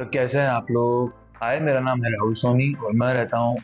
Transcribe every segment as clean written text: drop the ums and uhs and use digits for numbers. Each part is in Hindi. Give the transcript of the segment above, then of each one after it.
तो कैसे हैं आप लोग। हाय, मेरा नाम है राहुल सोनी और मैं रहता हूँ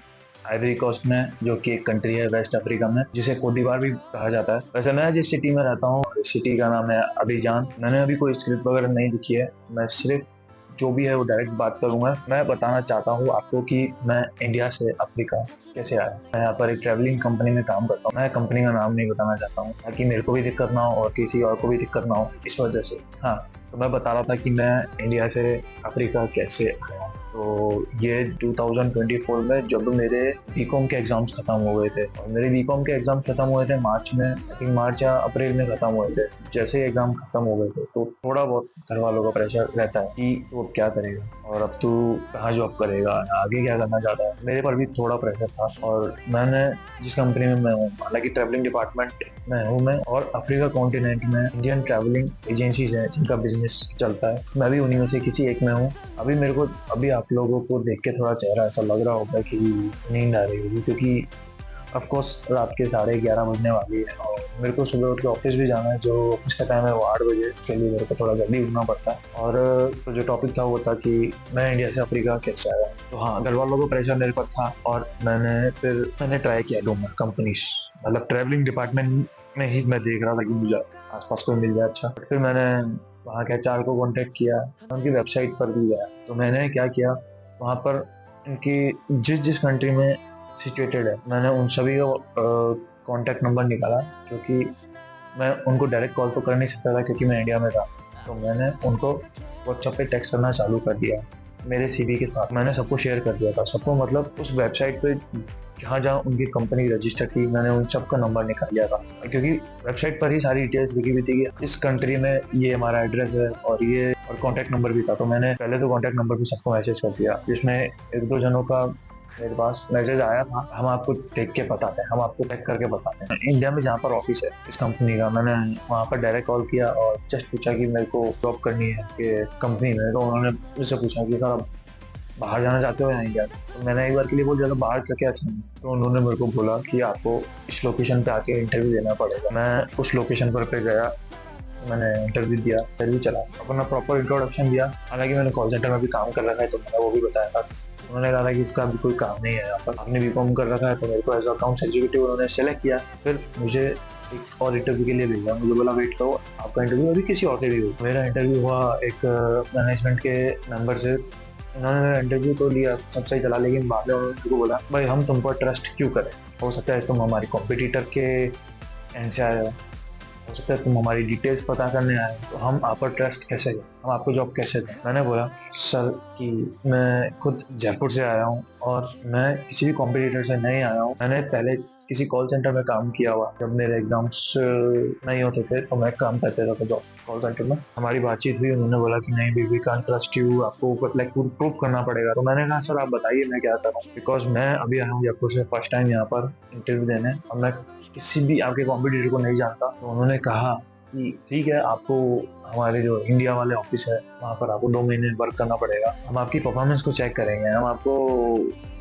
आइवरी कोस्ट में, जो कि एक कंट्री है वेस्ट अफ्रीका में, जिसे कोट डिवार भी कहा जाता है। वैसे मैं जिस सिटी में रहता हूँ, इस सिटी का नाम है अबीजान। मैंने अभी कोई स्क्रिप्ट वगैरह नहीं लिखी है, मैं सिर्फ जो भी है वो डायरेक्ट बात करूंगा। मैं बताना चाहता हूँ आपको कि मैं इंडिया से अफ्रीका कैसे आया। मैं यहाँ पर एक ट्रैवलिंग कंपनी में काम करता हूँ। मैं कंपनी का नाम नहीं बताना चाहता हूँ ताकि मेरे को भी दिक्कत ना हो और किसी और को भी दिक्कत ना हो, इस वजह से। हाँ, तो मैं बता रहा था कि मैं इंडिया से अफ्रीका कैसे आया। तो ये 2024 में जब मेरे बीकॉम के एग्जाम्स खत्म हो गए थे, और मेरे बीकॉम के एग्जाम खत्म हुए थे मार्च में, आई थिंक मार्च या अप्रैल में खत्म हुए थे। जैसे एग्जाम खत्म हो गए थे तो थोड़ा बहुत घर वालों का प्रेशर रहता है कि तू अब क्या करेगा और अब तू कहाँ जॉब करेगा, आगे क्या करना चाहता है। मेरे पर भी थोड़ा प्रेशर था और मैंने जिस कंपनी में मैं हूँ, हालांकि ट्रैवलिंग डिपार्टमेंट में हूँ मैं, और अफ्रीका कॉन्टिनेंट में इंडियन ट्रैवलिंग एजेंसीज हैं जिनका बिजनेस चलता है, मैं भी उन्हीं में से किसी एक में हूँ। अभी आप लोगों को देख के थोड़ा चेहरा ऐसा लग रहा होगा कि नींद आ रही होगी, क्योंकि ऑफ कोर्स रात के 11:30 बजने वाली है और मेरे को सुबह उठ के ऑफिस भी जाना है। जो ऑफिस का टाइम है वो 8 बजे, के लिए मेरे को थोड़ा जल्दी उठना पड़ता है। और तो जो टॉपिक था वो था कि मैं इंडिया से अफ्रीका कैसे आया। तो हाँ, घर वालों को प्रेशर मेरे पर था और मैंने ट्राई किया ढूंढना कंपनीज, मतलब ट्रैवलिंग डिपार्टमेंट में ही मैं देख रहा था कि मुझे आसपास कोई मिल जाए अच्छा। फिर मैंने वहाँ के एचआर को कांटेक्ट किया, उनकी वेबसाइट पर भी गया। तो मैंने क्या किया, वहाँ पर इनकी जिस जिस कंट्री में सिचुएटेड है, मैंने उन सभी का कांटेक्ट नंबर निकाला, क्योंकि मैं उनको डायरेक्ट कॉल तो कर नहीं सकता था क्योंकि मैं इंडिया में था। तो मैंने उनको व्हाट्सएप पे टेक्स्ट करना चालू कर दिया। मेरे सीवी के साथ मैंने सबको शेयर कर दिया था, सबको, मतलब उस वेबसाइट पे जहाँ जहाँ उनकी कंपनी रजिस्टर थी, मैंने उन सब का नंबर निकाल लिया था, क्योंकि वेबसाइट पर ही सारी डिटेल्स लिखी हुई थी कि इस कंट्री में ये हमारा एड्रेस है और कॉन्टैक्ट नंबर भी था। तो मैंने पहले तो कॉन्टैक्ट नंबर भी सबको मैसेज कर दिया, जिसमें एक दो जनों का मेरे पास मैसेज आया था, हम आपको देख के बताते हैं, हम आपको चेक करके बताते हैं। इंडिया में जहाँ पर ऑफिस है इस कंपनी का, मैंने वहाँ पर डायरेक्ट कॉल किया और जस्ट पूछा कि मेरे को जॉब करनी है कि कंपनी में। तो उन्होंने मुझसे पूछा कि सर आप बाहर जाना चाहते हो या इंडिया। तो मैंने एक बार के लिए बोल दिया था बाहर क्या क्या चाहिए। तो उन्होंने मेरे को बोला कि आपको इस लोकेशन पे आके इंटरव्यू देना पड़ेगा। मैं उस लोकेशन पर पे गया, मैंने इंटरव्यू दिया, इंटरव्यू चला, अपना प्रॉपर इंट्रोडक्शन दिया। हालांकि मैंने कॉल सेंटर में भी काम कर रखा है तो मैंने वो भी बताया था। उन्होंने कहा था कि इसका अभी कोई काम नहीं है यहाँ पर, आपने बीकॉम कर रखा है। तो मेरे को एज अकाउंट्स एग्जीक्यूटिव उन्होंने सेलेक्ट किया। फिर मुझे एक और इंटरव्यू के लिए भेजा, मुझे बोला वेट करो, आपका इंटरव्यू अभी किसी और से भी हुआ। मेरा इंटरव्यू हुआ एक मैनेजमेंट के मेंबर से। उन्होंने मेरा इंटरव्यू तो लिया, सब सही चला, लेकिन बाद में उन्होंने मेरे को बोला भाई हम तुम पर ट्रस्ट क्यों करें, हो सकता है तुम हमारी कॉम्पिटिटर के एंड से आए हो सकता है तुम हमारी डिटेल्स पता करने आए, तो हम आप पर ट्रस्ट कैसे करें, हम आपको जॉब कैसे दें। मैंने बोला सर कि मैं खुद जयपुर से आया हूँ और मैं किसी भी कॉम्पिटिटर से नहीं आया हूँ। मैंने पहले किसी कॉल सेंटर में काम किया हुआ, जब मेरे एग्जाम्स नहीं होते थे तो मैं काम करते रहता था कॉल सेंटर में। हमारी बातचीत हुई, उन्होंने बोला कि नहीं वी कांट ट्रस्ट यू, आपको लाइक प्रूव करना पड़ेगा। तो मैंने कहा सर आप बताइए मैं क्या करूँ, बिकॉज मैं अभी आया हूँ जयपुर से फर्स्ट टाइम यहाँ पर इंटरव्यू देने और मैं किसी भी आपके कॉम्पिटिटर को नहीं जानता। तो उन्होंने कहा कि ठीक है, आपको हमारे जो इंडिया वाले ऑफिस है वहाँ पर आपको 2 महीने वर्क करना पड़ेगा, हम आपकी परफॉर्मेंस को चेक करेंगे,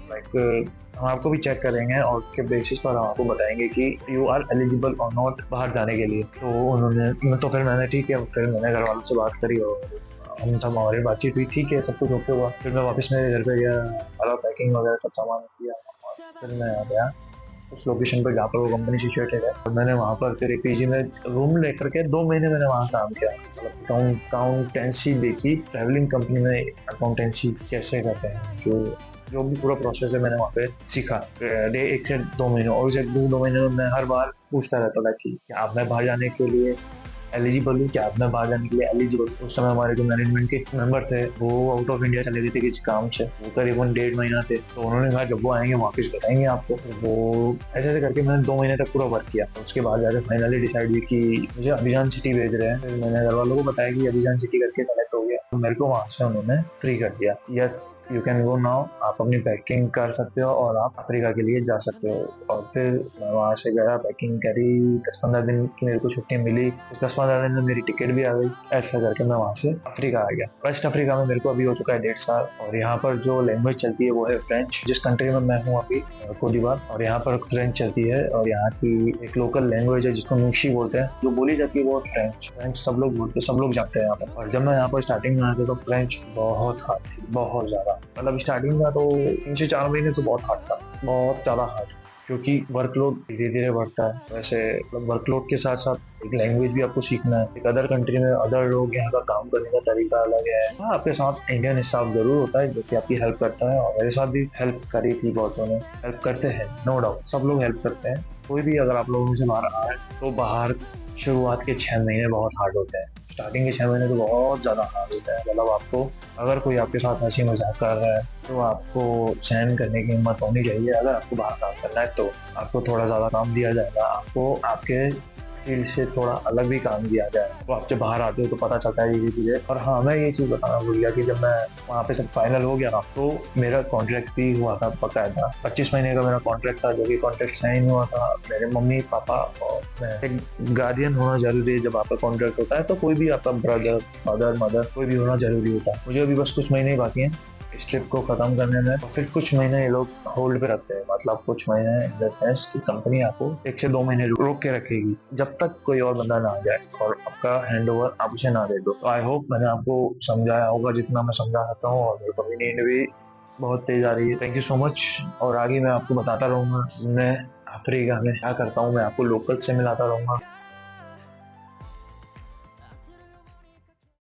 लाइक हम आपको भी चेक करेंगे और के बेसिस पर हम आपको बताएंगे कि यू आर एलिजिबल और नॉट बाहर जाने के लिए। तो फिर मैंने ठीक है, फिर मैंने घर वालों से बात करी और हम सब हमारी बातचीत हुई, ठीक है सब कुछ ओके हुआ। फिर मैं वापस मेरे घर पे गया, सारा पैकिंग वगैरह सब सामान किया और फिर मैं आ गया उस लोकेशन पर जहाँ पर वो कंपनी सिचुएटेड है। और मैंने वहाँ पर फिर एक पीजी में रूम लेकर के 2 महीने मैंने वहाँ काम किया, मतलब अकाउंटेंसी देखी, ट्रैवलिंग कंपनी में अकाउंटेंसी कैसे करते हैं, जो जो भी पूरा प्रोसेस है मैंने वहाँ पे सीखा। डे 1 से 2 महीने, और उस 1 से 2 महीने में मैं हर बार पूछता रहता था कि क्या अब मैं बाहर जाने के लिए एलिजिबल हूँ, क्या अब मैं बाहर जाने के लिए एलिजिबल हूँ। उस समय हमारे जो मैनेजमेंट के मेंबर थे वो आउट ऑफ इंडिया चले गए थे किसी काम से, वो करीबन 1.5 महीना थे। तो उन्होंने कहा जब वो आएंगे वापस बताएंगे आपको। तो वो ऐसे ऐसे करके मैंने 2 महीने तक पूरा वर्क किया। तो उसके बाद जाकर फाइनली डिसाइड हुई कि मुझे अभिजान सिटी भेज रहे हैं। फिर मैंने घर वालों को बताया कि अभिजान सिटी करके सेलेक्ट हो गया, तो मेरे को वहाँ से उन्होंने फ्री कर दिया, yes you can go now, आप अपनी पैकिंग कर सकते हो और आप अफ्रीका के लिए जा सकते हो। और फिर मैं वहाँ से गया, पैकिंग करी, 10-15 दिन की मेरे को छुट्टी मिली। उस 10 10-15 दिन में मेरी टिकट भी आ गई। ऐसा करके मैं वहाँ से अफ्रीका आ गया। वेस्ट अफ्रीका में मेरे को अभी हो चुका है 1.5 साल और यहाँ पर जो लैंग्वेज चलती है वो है फ्रेंच। जिस कंट्री में मैं हूँ अभी कोट दीवार, और यहाँ पर फ्रेंच चलती है और यहाँ की एक लोकल लैंग्वेज है जिसको नुक्शी बोलते हैं, जो बोली जाती है वो फ्रेंच। फ्रेंच सब लोग बोलते, सब लोग जानते हैं यहाँ पर। और जब मैं यहाँ पर स्टार्टिंग में आया था तो फ्रेंच बहुत हार्ड थी, बहुत ज़्यादा। मतलब स्टार्टिंग का तो 3 से 4 महीने तो बहुत हार्ड था, बहुत ज़्यादा हार्ड, क्योंकि वर्कलोड धीरे धीरे बढ़ता है। वैसे मतलब वर्कलोड के साथ साथ एक लैंग्वेज भी आपको सीखना है। एक अदर कंट्री में अदर लोग, यहाँ का काम करने का तरीका अलग है। हाँ, आपके साथ इंडियन स्टाफ जरूर होता है जो कि आपकी हेल्प करता है, और मेरे साथ भी हेल्प करी थी बहुतों ने, हेल्प करते हैं, नो डाउट, सब लोग हेल्प करते हैं। कोई भी अगर आप लोगों से बाहर आ रहे हैं तो बाहर शुरुआत के 6 महीने बहुत हार्ड होते हैं। स्टार्टिंग के 6 महीने तो बहुत ज़्यादा हार्ड होता है। मतलब आपको, अगर कोई आपके साथ हंसी मजाक कर रहा है तो आपको सहन करने की हिम्मत होनी चाहिए। अगर आपको बाहर काम करना है तो आपको थोड़ा ज़्यादा काम दिया जाएगा, आपको आपके फील्ड से थोड़ा अलग भी काम दिया जाए। तो आप जब बाहर आते हो तो पता चलता है धीरे धीरे। और हाँ, मैं ये चीज़ बताना भूल गया कि जब मैं वहाँ पे सब फाइनल हो गया ना तो मेरा कॉन्ट्रैक्ट भी हुआ था बकायदा। 25 महीने का मेरा कॉन्ट्रैक्ट था, जो कि कॉन्ट्रैक्ट साइन हुआ था मेरे मम्मी पापा और मैं। एक गार्डियन होना जरूरी है जब आपका कॉन्ट्रैक्ट होता है, तो कोई भी आपका ब्रदर फादर मदर कोई भी होना जरूरी होता है। मुझे अभी बस कुछ महीने ही बाकी हैं इस ट्रिप को खत्म करने में, और फिर कुछ महीने ये लोग होल्ड पे रखते हैं। मतलब कुछ महीने इन द सेंस कि कंपनी आपको 1 से 2 महीने रोक के रखेगी जब तक कोई और बंदा ना आ जाए और आपका हैंड ओवर आप उसे ना दे दो। तो आई होप मैंने आपको समझाया होगा जितना मैं समझा सकता हूँ, और मेरे को भी नींद भी बहुत तेज आ रही है। Thank you so much. और आगे मैं आपको बताता रहूंगा मैं अफ्रीका में क्या करता हूँ, मैं आपको लोकल से मिलाता रहूंगा।